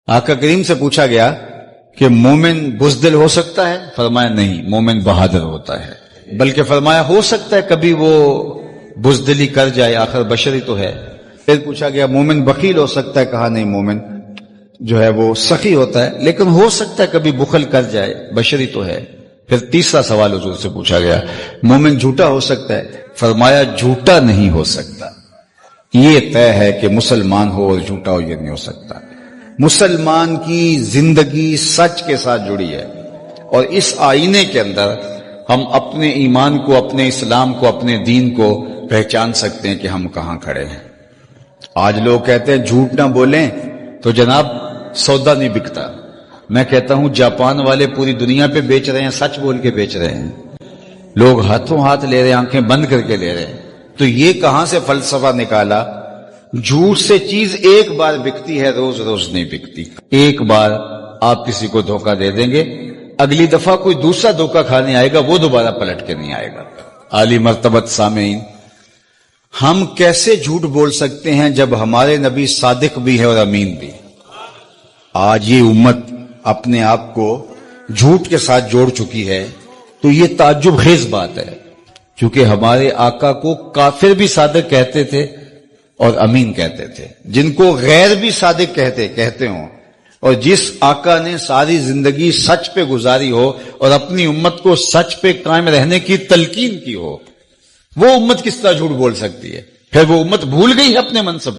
آقا کریم سے پوچھا گیا کہ مومن بزدل ہو سکتا ہے؟ فرمایا نہیں، مومن بہادر ہوتا ہے۔ بلکہ فرمایا ہو سکتا ہے کبھی وہ بزدلی کر جائے، آخر بشری تو ہے۔ پھر پوچھا گیا مومن بخیل ہو سکتا ہے؟ کہا نہیں، مومن جو ہے وہ سخی ہوتا ہے، لیکن ہو سکتا ہے کبھی بخل کر جائے، بشری تو ہے۔ پھر تیسرا سوال حضور سے پوچھا گیا مومن جھوٹا ہو سکتا ہے؟ فرمایا جھوٹا نہیں ہو سکتا، یہ طے ہے کہ مسلمان ہو اور جھوٹا ہو، یہ نہیں ہو سکتا۔ مسلمان کی زندگی سچ کے ساتھ جڑی ہے، اور اس آئینے کے اندر ہم اپنے ایمان کو، اپنے اسلام کو، اپنے دین کو پہچان سکتے ہیں کہ ہم کہاں کھڑے ہیں۔ آج لوگ کہتے ہیں جھوٹ نہ بولیں تو جناب سودا نہیں بکتا۔ میں کہتا ہوں جاپان والے پوری دنیا پہ بیچ رہے ہیں، سچ بول کے بیچ رہے ہیں۔ لوگ ہاتھوں ہاتھ لے رہے ہیں، آنکھیں بند کر کے لے رہے ہیں۔ تو یہ کہاں سے فلسفہ نکالا؟ جھوٹ سے چیز ایک بار بکتی ہے، روز روز نہیں بکتی۔ ایک بار آپ کسی کو دھوکہ دے دیں گے، اگلی دفعہ کوئی دوسرا دھوکہ کھانے آئے گا، وہ دوبارہ پلٹ کے نہیں آئے گا۔ عالی مرتبت سامعین، ہم کیسے جھوٹ بول سکتے ہیں جب ہمارے نبی صادق بھی ہے اور امین بھی؟ آج یہ امت اپنے آپ کو جھوٹ کے ساتھ جوڑ چکی ہے، تو یہ تعجب خیز بات ہے، کیونکہ ہمارے آقا کو کافر بھی صادق کہتے تھے اور امین کہتے تھے۔ جن کو غیر بھی صادق کہتے ہوں، اور جس آقا نے ساری زندگی سچ پہ گزاری ہو اور اپنی امت کو سچ پہ قائم رہنے کی تلقین کی ہو، وہ امت کس طرح جھوٹ بول سکتی ہے؟ پھر وہ امت بھول گئی ہے اپنے منصب۔